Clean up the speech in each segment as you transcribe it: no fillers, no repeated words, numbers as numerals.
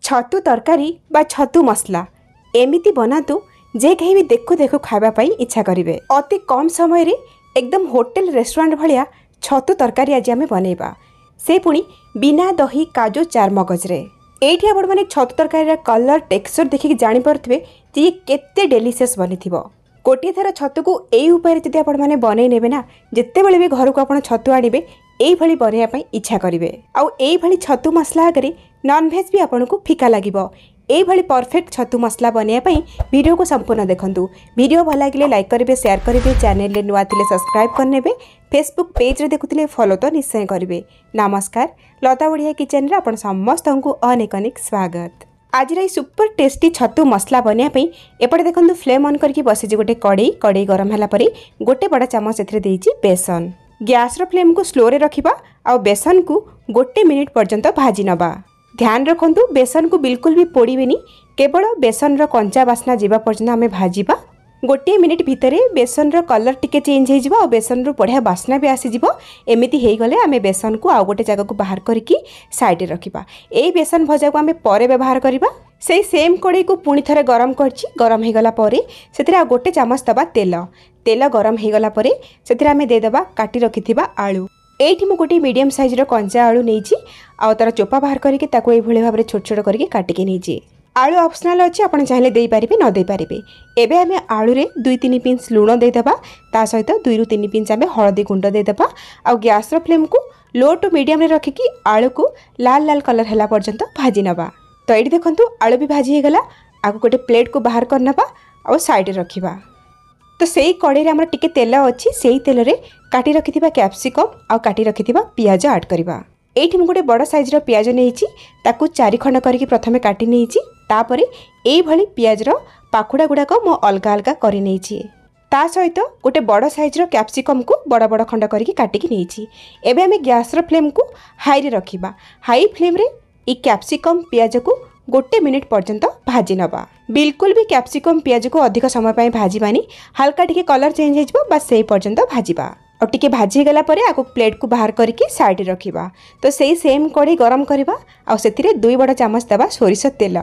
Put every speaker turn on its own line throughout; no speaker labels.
छतु तरकारी बा छतु मसला एमिति बनातु जे कहीं भी देखु देखु खावाई इच्छा करेंगे। अति कम समय रे एकदम होटेल रेस्टोरेंट भाया छतु तरकारी आज आम बनइबा से पुणी बिना दही काजू चार मगजरे। एठी आपण माने छतु तरकारी कलर टेक्सचर देखिक जानीपे जे केते डेलीशियस बनी थी। गोटे थर छतु को यही उपाय जब आपण मैंने बनई ने ना जिते बड़े भी घर को आप छतु आणवे यही बनवाई इच्छा करेंगे। आउ यही छतु मसला आगे नॉनवेज भी आपन को फिका लगे। यही परफेक्ट छतु मसला बनवाई वीडियो को संपूर्ण देखूँ। वीडियो भल लगे लाइक करेंगे, शेयर करेंगे, चैनल नुआ थे सब्सक्राइब करने, फेसबुक पेज रे देखुले फॉलो तो निश्चय करेंगे। नमस्कार, लता बढ़िया किचन रे आपण समस्त को अनेक अनेक स्वागत। आज सुपर टेस्टी छतु मसला बनवाई एपटे देखो फ्लेम ऑन करके बसी गोटे कड़े गरम है गोटे बड़ा चामच ए बेसन। गैस रो फ्लेम को स्लो रे रखिबा आ बेसन को गोटे मिनिट पर्यंत भाजी नबा। ध्यान रखंतु बेसन को बिल्कुल भी पोड़ीबेनी, केवल बेसन रो कंचा बास्ना जीवा पर्यंत आमे भाजीबा। गोटे मिनिट भितर बेसन रो कलर टिके चेंज हो जिवो, बेसन रो बढ़िया बास्ना भी आसी जिवो। एमिति हेई गले आमे बेसन को आउ गोटे जगह को बाहर करके साइड रे रखिबा। एई बेसन भजा को आमे परे व्यवहार करबा। से सेम कड़े को पुणी थरे गरम करछि। गरम हो गला परे सेतिरे आ गोटे चामच दबा तेल गरम हो गला परे सेतिरे आमे दे दबा काटी रखिथिबा आलू। एठी मु गोटे मीडियम साइज रो कंचा आलू नेछि आ तार चोपा बाहर करके ताको एई भले भाबरे छोट छोट करके काटिके नेछि। आलू ऑप्शनल अछि, आपण चाहिले देई पारिबे न देई पारिबे। एबे आमे आलू रे 2-3 पिंच लूण दे दबा, ता सहित 2-3 पिंच आमे हळदी गुंड दे दबा आ गैस रो फ्लेम को लो टू मीडियम रे रखिकी आलू को लाल लाल कलर हैला पर्यंत भाजी नबा। तो ये देखंतु आलू भी भाजी होगला। आगु गोटे प्लेट को बाहर कर नबा और साइड रखिबा। तो सेई कड़े रे हमर टिके तेल अछि, सेई तेल रे काटी रखिथिबा कैप्सिकम आ काटी रखिथिबा पियाज ऐड करबा। एठी मु गोटे बड़ साइज रो पियाज नेइछि, ताकू 4 खंड करके प्रथमे काटी नेइछि। तापरे एई भली पियाज रो पाखुडा गुडा को मु अलगा अलगा करि नेइछि। ता सहित गोटे बड़ साइज रो कैप्सिकम को बड़ बड़ खंड करके काटिकी नेइछि। एबे हमें गैस रो फ्लेम को हाई रे रखिबा। हाई फ्लेम रे ई कैप्सिकम पियाज को गोटे मिनिट पर्यंत भाजी नबा। बिल्कुल भी कैप्सिकम पियाज को अधिक समय पाई भाजीबानी, हल्का टिके कलर चेंज हो जिवो बस सेई पर्यंत भाजीबा। और टिके भाजी गला परे आको प्लेट को बाहर करके साइड रखिबा। तो सेई सेम कड़ी गरम करबा आ सेतिरे 2 बड़ चामच दबा सोरिष तेल।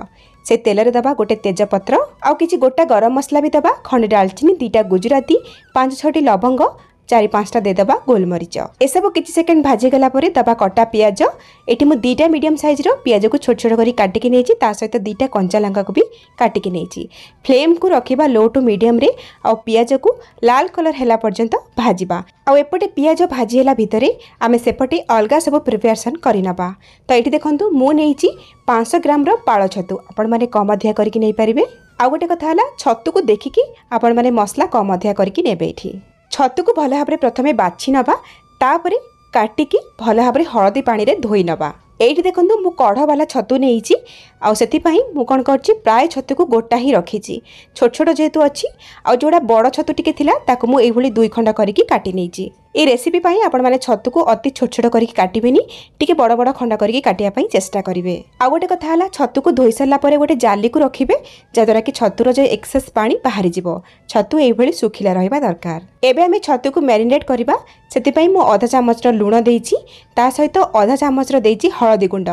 से तेल रे दबा गोटे तेजपत्र आ किछि गोटा गरम मसला भी दबा, खंडे दालचीनी, 2टा गुजराती, 5-6टी लवंग, 4-5टा दे दबा गोलमरीच। ए सब किछि सेकंड भाजी गला परे दबा कटा पियाज। एठी मु 2टा मीडियम साइज रो पियाज को छोट छोट करी काटिकी नेछि, ता सहित 2टा कंचा लंका को भी काटिकी नेछि। फ्लेम को रखिबा लो टू मीडियम रे आ पियाज को लाल कलर हैला पर्यंत भाजीबा। आ एपटे पियाज भाजी हैला भितरे आमे सेपटे अलगा सब प्रिपरेशन करि नबा। तो एठी देखंतु मु नेछि 500 ग्राम रो पाळ छतु, आपण माने कम अधिया करके नै परिबे। आ गोटे कथा हला छतु को देखिकी आपण माने मसला कम अधिया करके नेबे। एठी छतु को भल भाव प्रथमे बाछि नबा, तापरे काटिकी भल भाव हलदी पानी रे धोई नबा। एठी देखंतु मु कढ़ वाला छतु नेइछि आ सेति पई मु कोन करछि प्राय छतु को गोटा ही रखिछि। छोट छोट जेतु अछि आ जोडा बड़ छतु टिके थिला ताको मु एई भली 2 खंड करिकि काटि नेइछि। ए रेसिपी पई आपण माने छतु को अति छोट छोट करिकि काटिबेनी, टिके बड़ बड़ खंड करिकि काटिया पई चेष्टा करिवे। आ गोटे कथा हला छतु को धोई सरला परे गोटे जाली को रखिबे, जदरा कि छतुर जे एक्सेस पानी बाहरी जिवो। छतु एई भली सुखिला रहिबा दरकार। एबे हमें छतु को मैरिनेट करबा। सेति पई मु आधा चामच रो लूण देइछि, ता सहित आधा चामच रो देइछि हळदी गुंड।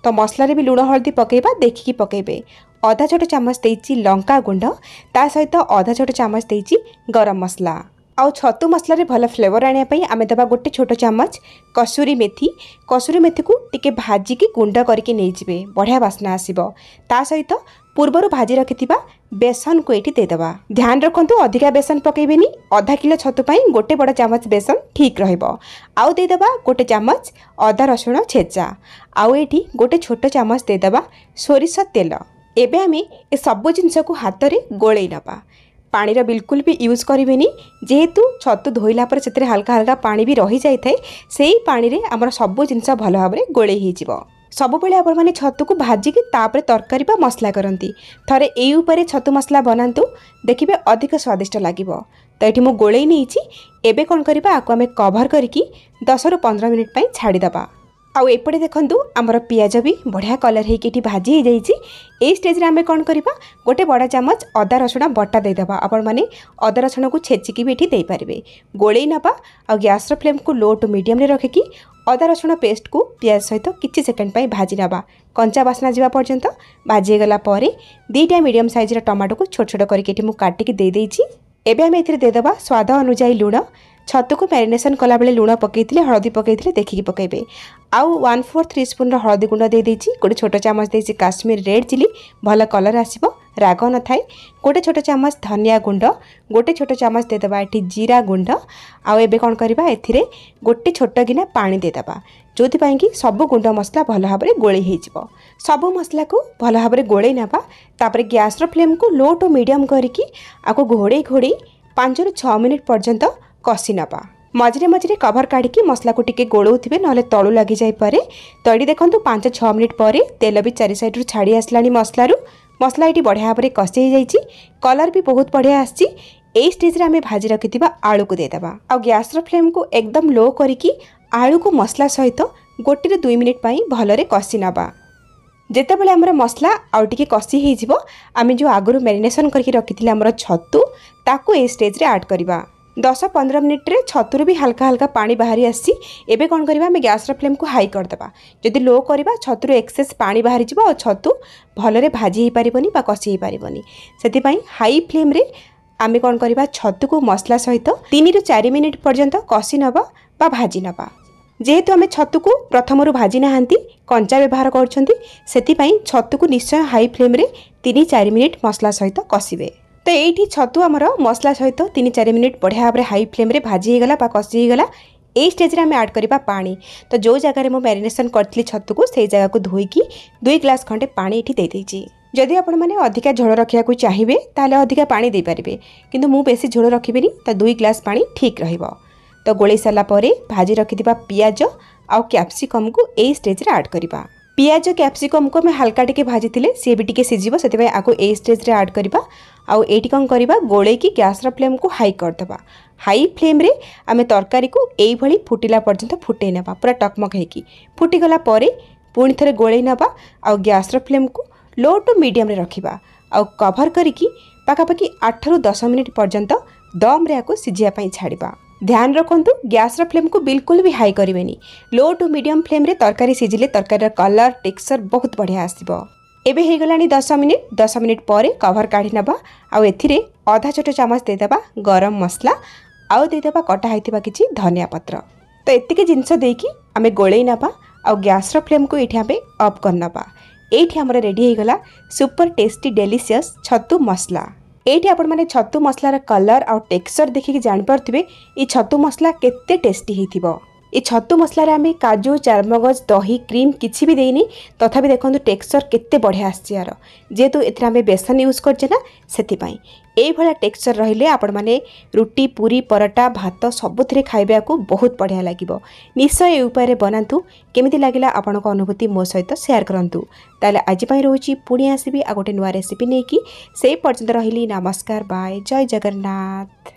तो मसला रे भी लूण हळदी पकेबा देखिकी पकेबे। आधा छोट चामच देइछि लंका गुंड, ता सहित आधा छोट चामच देइछि गरम मसला। आउ छतु मसला रे भल फ्लेवर आनिया पई आमे दबा गोटे छोट चामच कसूरी मेथी। कसूरी मेथी को टिके भाजी की गुंड करके नै जिवे, बढ़िया बास्ना आसीबो। ता सहित पूर्वरु भाजी रखिथिबा बेसन को एठी दे दबा। ध्यान रखंतु अधिका बेसन पकेबेनी, आधा किलो छतु पई गोटे बड़ चामच बेसन ठीक रहइबो। आउ दे दबा गोटे चामच अदा रसुण छेचा। आउ एठी गोटे छोट चामच दे दबा सोरिष तेल। एबे आमे ए सब जिंस को हाथ रे गोळै नबा। पानी रा बिल्कुल भी यूज करिवेनी, जेहेतु छतु धोइला पर सेतरे हल्का हल्का पानी भी रही जाय थाए। सेही पानी रे हमर सब जिंस भल भाबरे गोळै हि जिवो। सब बेले आपण माने छतु को भाजी के तापर तरकारी बा मसला करंती। थरे एई ऊपर छतु मसला बनांतु, देखिबे अधिक स्वादिष्ट लागिवो। तो एठी मु गोळै नेइछि। एबे कोन करिबा आको हमें कवर करके 10 रु 15 मिनिट पई छाडी दबा। आउ एपटे देखंतु आमर पियाज भी बढ़िया कलर होइके भाजी हो जाइए। ए स्टेज रे आमे कोन करिबा गोटे बड़ा चामच अदा रसुण बटा दे दबा। आपण माने अदा रसुण को छेचिकी भी एठी दे पारिबे। गोळेई नबा आ गैस रो फ्लेम को लो टू मीडियम रे रखिकी अदा रसुण पेस्ट को पियाज सहित किछि सेकेंड पई भाजी नबा कंचा बासना जीवा पर्यंत भाजी गला परे दीटा मीडियम साइज टमाटो को छोट छोट करके मु काटिकी दे देइछि। एबे हम एथिरे देदेबा स्वाद अनुसार लुण छतु को मैरिनेशन कला बेले लुण पकईले हलदी पकईले देखिकी पकेबे आउ 1/4 टीस्पून हलदी गुंड दे देइछि गोटे छोट चामच देइछि काश्मीर रेड चिली भल कलर आसीबो राग न थाए गोटे छोट चामच धनिया गुंड गोटे छोट चामच देदेबा एठी जीरा गुंड आउ एबे कोन करबा एथिरे गोटे छोट गिना पानी देदेबा जोथि पई कि सब गुंड मसला भल भाबरे गोळी हे जिवो। सब मसला को भल भाबरे गोळै नबा तापरे गैस रो फ्लेम को लो टू मीडियम करिकी आको घोड़े घोड़े 5 ରୁ 6 मिनिट पर्यंत कसी नबा। मझे मझे कभर काढ़ी मसला को टिके गोलौथिबे नले तळु लागि जाई पारे। तो एडी देखंतु 5-6 मिनिट परे तेल भी चारि साइड रु छाड़ी आसलानी मसला एटी बढ़िया भाबरे कसी हे जाईची कलर भी बहुत बढ़िया आसी। ए स्टेज रे हमें भाजी रखिथिबा आलू को देदेबा आ गैस रो फ्लेम को एकदम लो करिकी आलू को मसला सहित 1 ରୁ 2 मिनिट पई भलरे कसी नबा। जेते बेले हमर मसला आउ टिके कसी हे जिवो आमे जो आगरु मैरिनेशन करके रखिथिले हमर छतु ताको ए स्टेज रे ऐड करबा। 10-15 मिनिट रे छतुर भी हल्का हल्का पानी बाहरी आसी। एबे कोन करबा हमें गैस रो फ्लेम को हाई कर देबा। जदि लो करबा छतुर एक्सेस पानी बाहरी जिवो और छतु भलरे भाजी हे परिबनी बा कसी हे परिबनी। सेति पई हाई फ्लेम रे आमे कोन करबा छतु को मसला सहित 3 ରୁ 4 मिनिट पर्यंत कसी नबा बा भाजी नबा। जेहेतु आमे छतु को प्रथमरु भाजी नाहांती कंचा व्यवहार करछंती सेति पई छतु को निश्चय हाई फ्लेम रे 3-4 मिनिट मसला सहित कसिबे। तो ये छतु आमर मसला सहित 3-4 मिनिट बढ़िया भाव में हाई फ्लेम रे भाजी होगला कसी होगला। ए स्टेज रे आम ऐड करबा पानी। तो जो जगह मो मैरिनेशन करथली छतु को से जगह को धोईकी 2 ग्लास खंडे पानी एठी दे देइची। जदि आपण माने अधिका झोल रखिया को चाहिबे ताले अधिका पानी दे पारिबे किंतु मु बेसी झोल रखिबेनी तो 2 ग्लास पानी ठीक रहिबो। तो गोळै साला परे भाजी रखिथिबा पियाज आ कैप्सिकम को ए स्टेज रे ऐड करबा। पियाज कैप्सिकम को मैं हल्का टिके भाजी थिले सी भी टिके सिजिबो सेते भाई आको ए स्टेज रे ऐड करबा। आउ एटी कौन करबा गोळे की गैस रा फ्लेम को हाई कर देबा। हाई फ्लेम रे आमे तरकारी को एई भली फुटिला पर्यंत फुटै नबा पूरा टकमक हेकी फुटी गला परे पुणी थरे गोळे नबा। आउ गैस रा फ्लेम को लो टू मीडियम रे रखिबा आउ कवर करिकी पाखापाखि 8 ରୁ 10 मिनिट पर्यंत दम रे आको सिजिया पई छाड़िबा। ध्यान रखंतु गैस रा फ्लेम को बिल्कुल भी हाई करिवेनी। लो टू मीडियम फ्लेम रे तरकारी सिजिले तरकारी कलर टेक्सचर बहुत बढ़िया आसीबो। एबे हे गलानी 10 मिनिट परे कवर काढी नबा आउ एथिरे आधा छोट चामच दे देबा गरम मसला आउ दे देबा कटा हैतिबा किछि धनिया पत्र। तो एतिके जिंस देकी आमे गोळै नबा आउ गैस रा फ्लेम को एठी आमे ऑफ कर नबा। एठी हमर रेडी हे गला सुपर टेस्टी डेलीशियस छतु मसला। एठी आपण माने छतु मसलार कलर आउ टेक्सचर देखिकी जानि परथिबे ई छतु मसला केते टेस्टी हेतिबो। ये छतु मसला रे आमे काजू चारमगज दही क्रीम किछि भी देइनी तथापि देखंतु टेक्सचर केते बढ़िया आछि यार जेतु एथरा आमे बेसन यूज करछे ना सेति पई एई भला टेक्सचर रहिले आपण माने रुटी पूरी पराठा भात सबुथिरे खाइबा को बहुत बढ़िया लागिबो। निश्चय ए उपाय रे बनांतु केमिति लागिला आपनको अनुभूति मो सहित शेयर करंतु। ताले आज पई रहउची पुणी आसीबी आ गोटे नुवा रेसिपी नेकी से पर्यंत रहिली नमस्कार बाय जय जगन्नाथ।